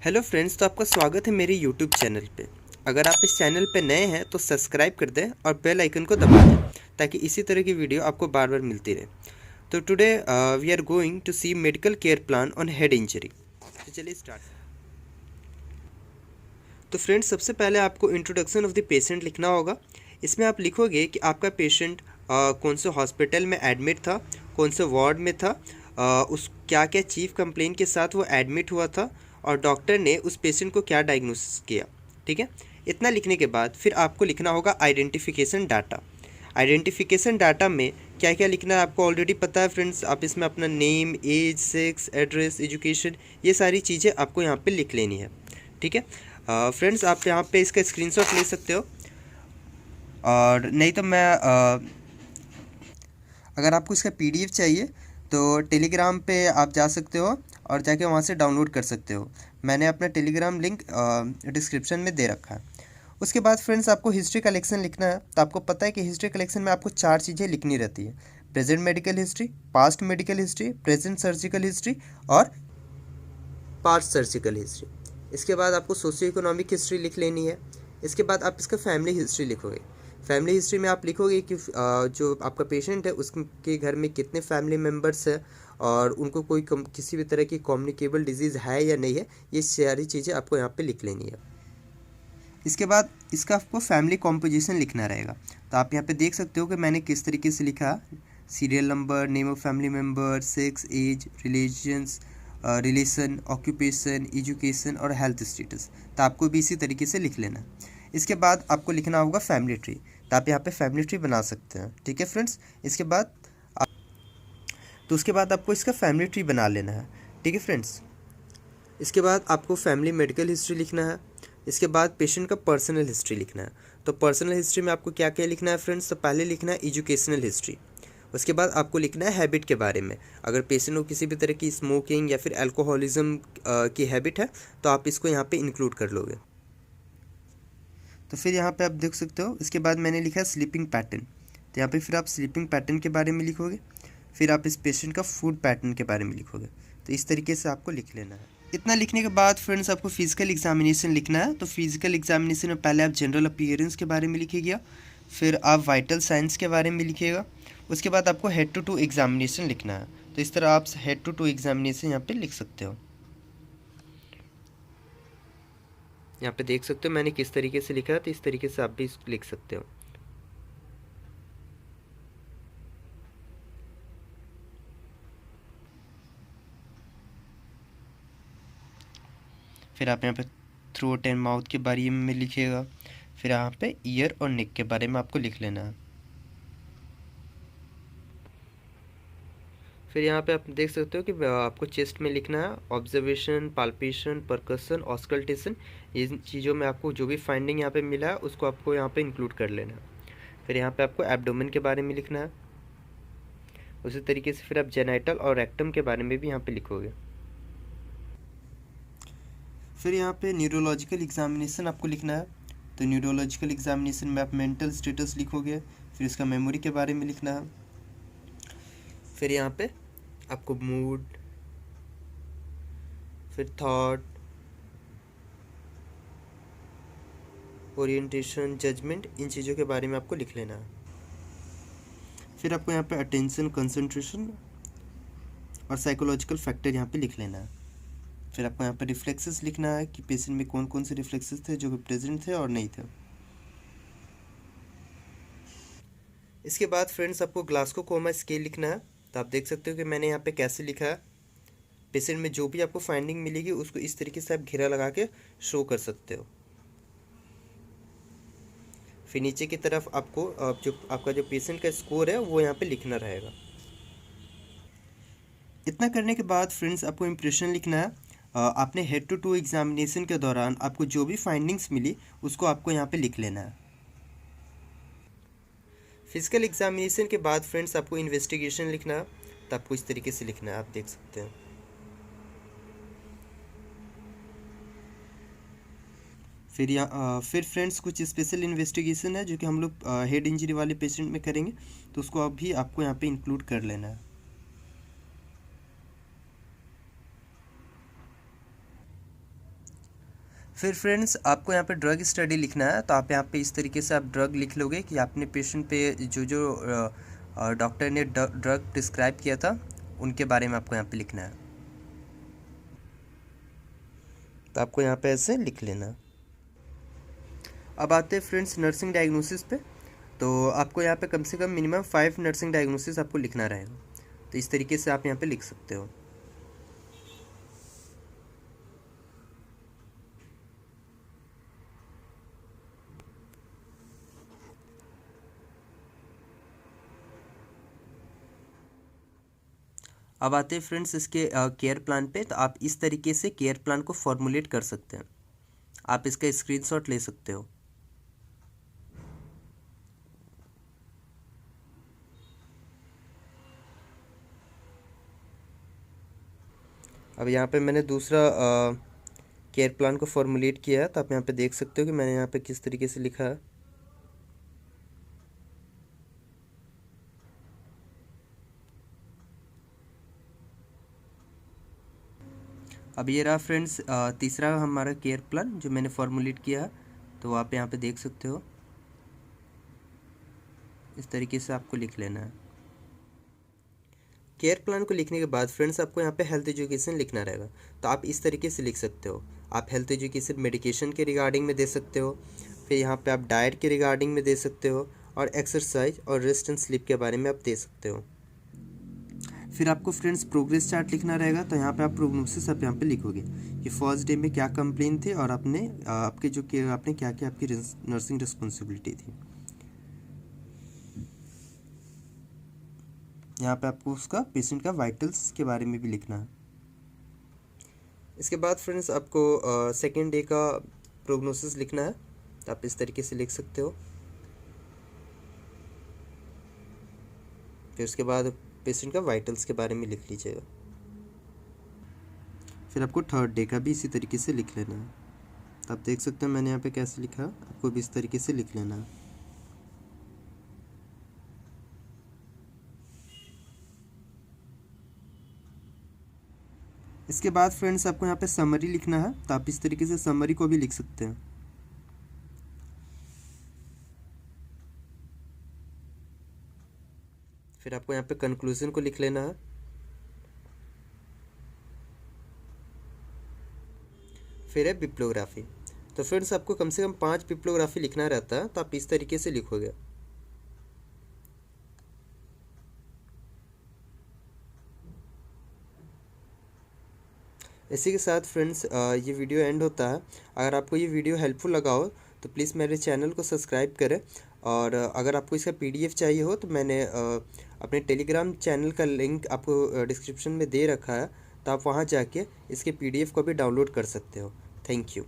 Hello friends, तो आपका स्वागत है मेरे यूट्यूब चैनल पे। अगर आप इस चैनल पे नए हैं तो सब्सक्राइब कर दें और बेल आइकन को दबा दें ताकि इसी तरह की वीडियो आपको बार बार मिलती रहे। तो today we are going to see medical care plan on head injury. तो चलिए स्टार्ट। तो फ्रेंड्स, सबसे पहले आपको इंट्रोडक्शन ऑफ द पेशेंट लिखना होगा। इसमें आप लिखोगे कि आपका पेशेंट कौन से हॉस्पिटल में एडमिट था, कौन से वार्ड में था, उस क्या क्या चीफ कंप्लेन के साथ वो एडमिट हुआ था और डॉक्टर ने उस पेशेंट को क्या डायग्नोसिस किया। ठीक है, इतना लिखने के बाद फिर आपको लिखना होगा आइडेंटिफिकेशन डाटा। आइडेंटिफिकेशन डाटा में क्या क्या लिखना है आपको ऑलरेडी पता है फ्रेंड्स। आप इसमें अपना name, age, sex, address, education, ये सारी चीज़ें आपको यहाँ पे लिख लेनी है। ठीक है फ्रेंड्स, आप यहाँ पे इसका स्क्रीनशॉट ले सकते हो और नहीं तो मैं अगर आपको इसका पीडीएफ चाहिए तो टेलीग्राम पे आप जा सकते हो और जाके वहाँ से डाउनलोड कर सकते हो। मैंने अपना टेलीग्राम लिंक डिस्क्रिप्शन में दे रखा है। उसके बाद फ्रेंड्स, आपको हिस्ट्री कलेक्शन लिखना है। तो आपको पता है कि हिस्ट्री कलेक्शन में आपको 4 चीज़ें लिखनी रहती है: present medical history, past medical history, present surgical history और पास्ट सर्जिकल हिस्ट्री। इसके बाद आपको सोशियो इकोनॉमिक हिस्ट्री लिख लेनी है। इसके बाद आप इसका फैमिली हिस्ट्री लिखोगे। फैमिली हिस्ट्री में आप लिखोगे कि जो आपका पेशेंट है उसके घर में कितने फैमिली मेम्बर्स हैं और उनको कोई किसी भी तरह की कम्युनिकेबल डिजीज़ है या नहीं है। ये सारी चीज़ें आपको यहाँ पे लिख लेनी है। इसके बाद इसका आपको फैमिली कॉम्पोजिशन लिखना रहेगा। तो आप यहाँ पे देख सकते हो कि मैंने किस तरीके से लिखा: serial number, name of family member, sex, age, relation, occupation, education और हेल्थ स्टेटस। तो आपको भी इसी तरीके से लिख लेना। इसके बाद आपको लिखना होगा फैमिली ट्री। तो आप यहाँ पे फैमिली ट्री बना सकते हैं। ठीक है फ्रेंड्स, इसके बाद उसके बाद आपको इसका फैमिली ट्री बना लेना है। ठीक है फ्रेंड्स, इसके बाद आपको फैमिली मेडिकल हिस्ट्री लिखना है। इसके बाद पेशेंट का पर्सनल हिस्ट्री लिखना है। तो पर्सनल हिस्ट्री में आपको क्या क्या लिखना है फ्रेंड्स? तो पहले लिखना है एजुकेशनल हिस्ट्री। उसके बाद आपको लिखना है हैबिट के बारे में। अगर पेशेंट को किसी भी तरह की स्मोकिंग या फिर अल्कोहलिज्म की हैबिट है तो आप इसको यहाँ पे इंक्लूड कर लोगे। तो फिर यहाँ पे आप देख सकते हो, इसके बाद मैंने लिखा है स्लीपिंग पैटर्न। तो यहाँ पे फिर आप स्लीपिंग पैटर्न के बारे में लिखोगे। फिर आप इस पेशेंट का फूड पैटर्न के बारे में लिखोगे। तो इस तरीके से आपको लिख लेना है। इतना लिखने के बाद फ्रेंड्स, आपको फिजिकल एग्जामिनेशन लिखना है। तो फिजिकल एग्जामिनेशन में पहले आप जनरल अपीयरेंस के बारे में लिखिएगा, फिर आप वाइटल साइंस के बारे में लिखिएगा। उसके बाद आपको हेड टू टू एग्जामिनेशन लिखना है। तो इस तरह आप हेड टू टू एग्जामिनेशन यहाँ पे लिख सकते हो। यहाँ पे देख सकते हो मैंने किस तरीके से लिखा है, तो इस तरीके से आप भी लिख सकते हो। फिर आप यहाँ पे थ्रोट एंड माउथ के बारे में लिखिएगा। फिर यहाँ पे ईयर और नेक के बारे में आपको लिख लेना है। फिर यहाँ पे आप देख सकते हो कि आपको चेस्ट में लिखना है ऑब्जर्वेशन, पाल्पेशन, परकशन, ऑस्कल्टेशन। इन चीज़ों में आपको जो भी फाइंडिंग यहाँ पे मिला है उसको आपको यहाँ पे इंक्लूड कर लेना है। फिर यहाँ पे आपको एब्डोमेन के बारे में लिखना है। उसी तरीके से फिर आप जेनाइटल और रेक्टम के बारे में भी यहाँ पे लिखोगे। फिर यहाँ पे न्यूरोलॉजिकल एग्जामिनेशन आपको लिखना है। तो न्यूरोलॉजिकल एग्जामिनेशन में आप मेंटल स्टेटस लिखोगे। फिर इसका मेमोरी के बारे में लिखना है। फिर यहाँ पे आपको मूड, फिर थॉट, ओरिएंटेशन, जजमेंट, इन चीज़ों के बारे में आपको लिख लेना है। फिर आपको यहाँ पे अटेंशन, कंसंट्रेशन और साइकोलॉजिकल फैक्टर यहाँ पे लिख लेना है। फिर आपको यहाँ पे रिफ्लेक्सेस लिखना है कि पेशेंट में कौन कौन से रिफ्लेक्सेस थे जो कि प्रेजेंट थे और नहीं थे। इसके बाद फ्रेंड्स, आपको ग्लासको कोमा स्केल लिखना है। तो आप देख सकते हो कि मैंने यहाँ पे कैसे लिखा है। पेशेंट में जो भी आपको फाइंडिंग मिलेगी उसको इस तरीके से आप घेरा लगा के शो कर सकते हो। फिर नीचे की तरफ आपको जो आपका जो पेशेंट का स्कोर है वो यहाँ पे लिखना रहेगा। इतना करने के बाद फ्रेंड्स, आपको इम्प्रेशन लिखना है। आपने हेड टू टू एग्जामिनेशन के दौरान आपको जो भी फाइंडिंग्स मिली उसको आपको यहाँ पे लिख लेना है। फिजिकल एग्जामिनेशन के बाद फ्रेंड्स, आपको इन्वेस्टिगेशन लिखना है। तो आपको इस तरीके से लिखना है, आप देख सकते हैं। फिर फ्रेंड्स, कुछ स्पेशल इन्वेस्टिगेशन है जो कि हम लोग हेड इंजरी वाले पेशेंट में करेंगे, तो उसको अभी आपको यहाँ पे इंक्लूड कर लेना है। फिर फ्रेंड्स आपको यहाँ पे ड्रग स्टडी लिखना है, तो आप यहाँ पे इस तरीके से आप ड्रग लिख लोगे कि आपने पेशेंट पे जो जो डॉक्टर ने ड्रग प्रिस्क्राइब किया था उनके बारे में आपको यहाँ पे लिखना है। तो आपको यहाँ पे ऐसे लिख लेना। अब आते हैं फ्रेंड्स नर्सिंग डायग्नोसिस पे। तो आपको यहाँ पे कम से कम मिनिमम 5 नर्सिंग डायग्नोसिस आपको लिखना रहेगा। तो इस तरीके से आप यहाँ पे लिख सकते हो। अब आते हैं फ्रेंड्स इसके केयर प्लान पे। तो आप इस तरीके से केयर प्लान को फॉर्मुलेट कर सकते हैं। आप इसका स्क्रीनशॉट ले सकते हो। अब यहाँ पे मैंने दूसरा केयर प्लान को फॉर्मुलेट किया है, तो आप यहाँ पे देख सकते हो कि मैंने यहाँ पे किस तरीके से लिखा है। अब ये रहा फ्रेंड्स तीसरा हमारा केयर प्लान जो मैंने फॉर्मुलेट किया है। तो आप यहाँ पे देख सकते हो, इस तरीके से आपको लिख लेना है। केयर प्लान को लिखने के बाद फ्रेंड्स आपको यहाँ पे हेल्थ एजुकेशन लिखना रहेगा। तो आप इस तरीके से लिख सकते हो। आप हेल्थ एजुकेशन मेडिकेशन के रिगार्डिंग में दे सकते हो, फिर यहाँ पे आप डाइट के रिगार्डिंग में दे सकते हो, और एक्सरसाइज और रेस्ट एंड स्लीप के बारे में आप दे सकते हो। फिर आपको फ्रेंड्स प्रोग्रेस चार्ट लिखना रहेगा। तो यहाँ पे आप प्रोग्नोसिस आप यहाँ पे लिखोगे कि फर्स्ट डे में क्या कंप्लेन थे और आपने आपके जो केयर आपने क्या क्या आपकी नर्सिंग रिस्पॉन्सिबिलिटी थी। यहाँ पे आपको उसका पेशेंट का वाइटल्स के बारे में भी लिखना है। इसके बाद फ्रेंड्स आपको सेकेंड डे का प्रोग्नोसिस लिखना है। तो आप इस तरीके से लिख सकते हो। फिर उसके बाद पेशेंट का वाइटल्स के बारे में लिख लीजिएगा। फिर आपको थर्ड डे का भी इसी तरीके से लिख लेना है। तो आप देख सकते हो मैंने यहाँ पे कैसे लिखा, आपको भी इस तरीके से लिख लेना है। इसके बाद फ्रेंड्स आपको यहाँ पे समरी लिखना है। तो आप इस तरीके से समरी को भी लिख सकते हैं। फिर आपको यहाँ पे कंक्लूजन को लिख लेना है। फिर है बिप्लोग्राफी। तो फ्रेंड्स आपको कम से कम 5 बिप्लोग्राफी लिखना रहता है। तो आप इस तरीके से लिखोगे। इसी के साथ फ्रेंड्स ये वीडियो एंड होता है। अगर आपको ये वीडियो हेल्पफुल लगा हो तो प्लीज़ मेरे चैनल को सब्सक्राइब करें। और अगर आपको इसका PDF चाहिए हो तो मैंने अपने टेलीग्राम चैनल का लिंक आपको डिस्क्रिप्शन में दे रखा है। तो आप वहाँ जाके इसके PDF को भी डाउनलोड कर सकते हो। Thank you.